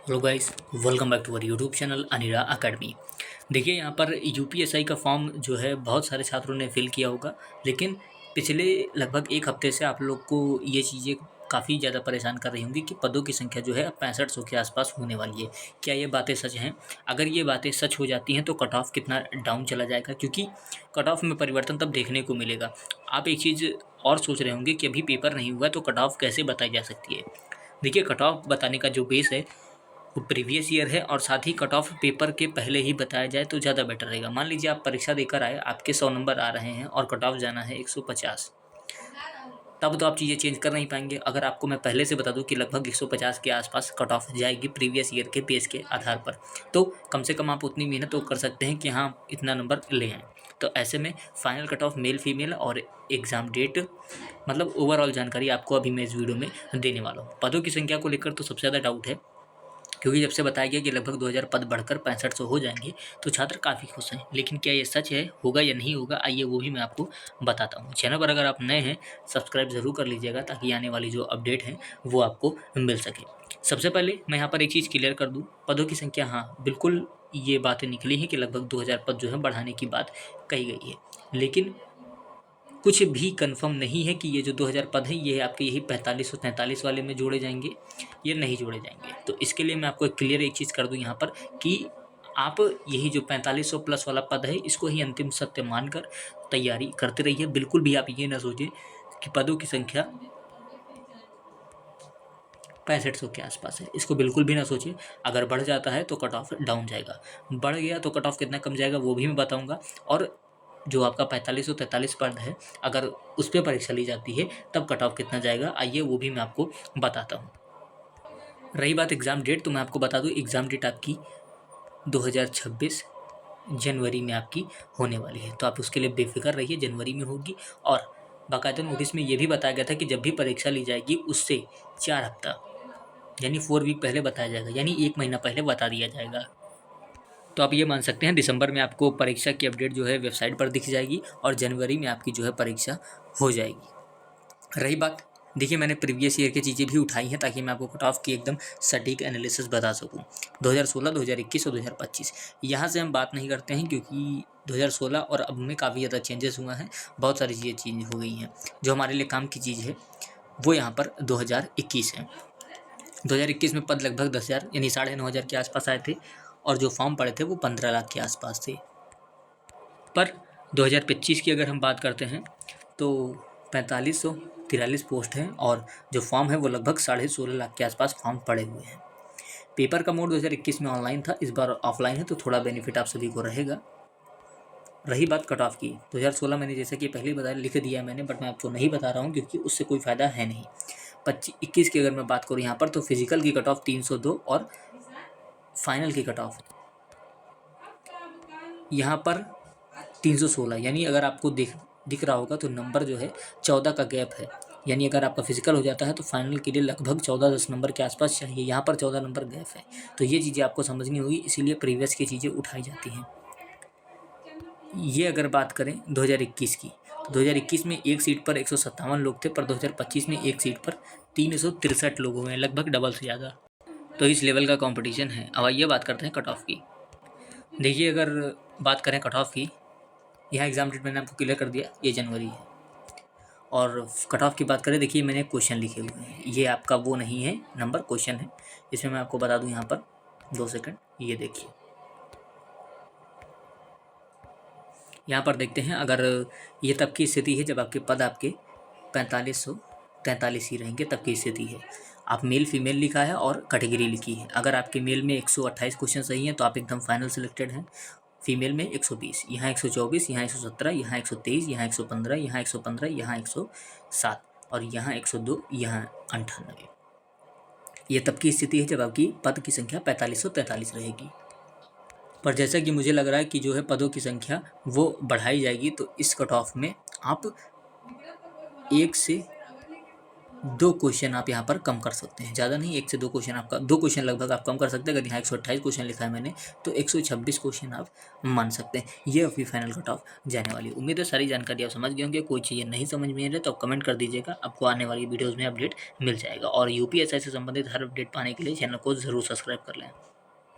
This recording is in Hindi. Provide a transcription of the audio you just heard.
Hello guys, welcome back to our YouTube channel Anira academy. देखिए यहाँ पर यूपीएसआई का फॉर्म जो है बहुत सारे छात्रों ने फिल किया होगा, लेकिन पिछले लगभग एक हफ्ते से आप लोग को ये चीज़ें काफ़ी ज़्यादा परेशान कर रही होंगी कि पदों की संख्या जो है अब 6500 के आसपास होने वाली है। क्या ये बातें सच हैं? अगर ये बातें सच हो जाती हैं तो कट ऑफ कितना डाउन चला जाएगा, क्योंकि कट ऑफ में परिवर्तन तब देखने को मिलेगा। आप एक चीज़ और सोच रहे होंगे कि अभी पेपर नहीं हुआ तो कट ऑफ कैसे बताई जा सकती है। देखिए, कट ऑफ बताने का जो बेस है वो प्रीवियस ईयर है, और साथ ही कट ऑफ पेपर के पहले ही बताया जाए तो ज़्यादा बेटर रहेगा। मान लीजिए आप परीक्षा देकर आए, आपके 100 नंबर आ रहे हैं और कट ऑफ जाना है 150, तब तो आप चीज़ें चेंज कर नहीं पाएंगे। अगर आपको मैं पहले से बता दूं कि लगभग 150 के आसपास कट ऑफ जाएगी प्रीवियस ईयर के बेस के आधार पर, तो कम से कम आप उतनी मेहनत तो कर सकते हैं कि हाँ इतना नंबर ले आएँ। तो ऐसे में final cut of male female और एग्ज़ाम डेट, मतलब ओवरऑल जानकारी आपको अभी मैं इस वीडियो में देने वाला हूँ। पदों की संख्या को लेकर तो सबसे ज़्यादा डाउट है, क्योंकि जब से बताया गया कि लगभग 2000 पद बढ़कर 6500 हो जाएंगे तो छात्र काफ़ी खुश हैं। लेकिन क्या ये सच है, होगा या नहीं होगा, आइए वो भी मैं आपको बताता हूँ। चैनल पर अगर आप नए हैं, सब्सक्राइब ज़रूर कर लीजिएगा ताकि आने वाली जो अपडेट है वो आपको मिल सके। सबसे पहले मैं यहाँ पर एक चीज़ क्लियर कर दूँ, पदों की संख्या, हाँ बिल्कुल ये बातें निकली हैं कि लगभग 2000 पद जो है बढ़ाने की बात कही गई है, लेकिन कुछ भी कंफर्म नहीं है कि ये जो 2000 पद हैं ये आपके यही 45 और 43 वाले में जोड़े जाएंगे या नहीं जोड़े जाएंगे। तो इसके लिए मैं आपको क्लियर एक चीज़ कर दूं यहाँ पर कि आप यही जो 4500 प्लस वाला पद है इसको ही अंतिम सत्य मानकर तैयारी करते रहिए। बिल्कुल भी आप ये ना सोचें कि पदों की संख्या 6500 के आसपास है, इसको बिल्कुल भी ना सोचें। अगर बढ़ जाता है तो कट ऑफ डाउन जाएगा, बढ़ गया तो कट ऑफ कितना कम जाएगा वो भी मैं बताऊँगा। और जो आपका 45 और 43 पद है, अगर उस पे परीक्षा ली जाती है तब कट ऑफ कितना जाएगा, आइए वो भी मैं आपको बताता हूँ। रही बात एग्ज़ाम डेट, तो मैं आपको बता दूँ एग्ज़ाम डेट आपकी 2026 जनवरी में आपकी होने वाली है, तो आप उसके लिए बेफिक्र रहिए, जनवरी में होगी। और बाकायदा नोटिस में ये भी बताया गया था कि जब भी परीक्षा ली जाएगी उससे 4 हफ्ता यानी 4 वीक पहले बताया जाएगा, यानी 1 महीना पहले बता दिया जाएगा। तो आप ये मान सकते हैं दिसंबर में आपको परीक्षा की अपडेट जो है वेबसाइट पर दिख जाएगी और जनवरी में आपकी जो है परीक्षा हो जाएगी। रही बात, देखिए मैंने प्रीवियस ईयर की चीज़ें भी उठाई हैं ताकि मैं आपको कट ऑफ की एकदम सटीक एनालिसिस बता सकूं। 2016, 2021 और 2025 यहाँ से हम बात नहीं करते हैं, क्योंकि 2016 और अब में काफ़ी ज़्यादा चेंजेस हुआ हैं, बहुत सारी चीज़ें चेंज हो गई हैं। जो हमारे लिए काम की चीज़ है वो यहाँ पर 2021 है। 2021 में पद लगभग 10,000 यानी 9,500 के आसपास आए थे, और जो फॉर्म पड़े थे वो 15 लाख के आसपास थे। पर 2025 की अगर हम बात करते हैं तो 4543 पोस्ट हैं, और जो फॉर्म है वो लगभग 16.5 लाख के आसपास फॉर्म पड़े हुए हैं। पेपर का मोड 2021 में ऑनलाइन था, इस बार ऑफलाइन है, तो थोड़ा बेनिफिट आप सभी को रहेगा। रही बात कट ऑफ की, 2016 मैंने जैसे कि पहले ही बताया, लिख दिया मैंने, बट मैं आपको नहीं बता रहा हूँ क्योंकि उससे कोई फ़ायदा है नहीं। 25-21 की अगर मैं बात करूँ यहाँ पर, तो फिजिकल की कट ऑफ 302 और फाइनल की कट ऑफ यहाँ पर 316, यानी अगर आपको दिख रहा होगा तो नंबर जो है 14 का गैप है। यानी अगर आपका फिजिकल हो जाता है तो फाइनल के लिए लगभग 14-10 नंबर के आसपास चाहिए, यहाँ पर 14 नंबर गैप है। तो ये चीज़ें आपको समझनी होगी, इसीलिए प्रीवियस की चीज़ें उठाई जाती हैं। ये अगर बात करें 2021 की, तो 2021 में एक सीट पर 157 लोग थे, पर 2025 में एक सीट पर 363 लोग हुए हैं, लगभग डबल से ज़्यादा। तो इस लेवल का कंपटीशन है। अब आइए बात करते हैं कट ऑफ की। देखिए, अगर बात करें कट ऑफ की, यहाँ एग्ज़ाम डेट मैंने आपको क्लियर कर दिया, ये जनवरी है। और कट ऑफ की बात करें, देखिए मैंने क्वेश्चन लिखे हुए हैं, ये आपका वो नहीं है नंबर, क्वेश्चन है। इसमें मैं आपको बता दूं यहाँ पर 2 सेकंड, ये देखिए यहाँ पर देखते हैं। अगर ये तब की स्थिति है जब आपके पद आपके 4543 ही रहेंगे, तब की स्थिति है। आप मेल फीमेल लिखा है और कैटेगरी लिखी है। अगर आपके मेल में 128 क्वेश्चन सही हैं तो आप एकदम फाइनल सिलेक्टेड हैं। फीमेल में 120, यहाँ 124, यहाँ 117, यहाँ 123, यहाँ 115, यहाँ 115, यहाँ 107 और यहाँ 102, यहाँ 98। ये तब की स्थिति है जब आपकी पद की संख्या 4543 रहेगी। पर जैसा कि मुझे लग रहा है कि जो है पदों की संख्या वो बढ़ाई जाएगी, तो इस कट ऑफ में आप 1 से 2 क्वेश्चन आप यहाँ पर कम कर सकते हैं, ज़्यादा नहीं, 1 से 2 क्वेश्चन आपका 2 क्वेश्चन लगभग आप कम कर सकते हैं। अगर यहाँ 128 क्वेश्चन लिखा है मैंने, तो 126 क्वेश्चन आप मान सकते हैं। ये अभी फाइनल कट ऑफ जाने वाली है। उम्मीद है सारी जानकारी आप समझ गए होंगे। कोई चीज़ें नहीं समझ में आ रही तो आप कमेंट कर दीजिएगा, आपको आने वाली वीडियोज़ में अपडेट मिल जाएगा। और यूपीएससी से संबंधित हर अपडेट पाने के लिए चैनल को ज़रूर सब्सक्राइब कर लें।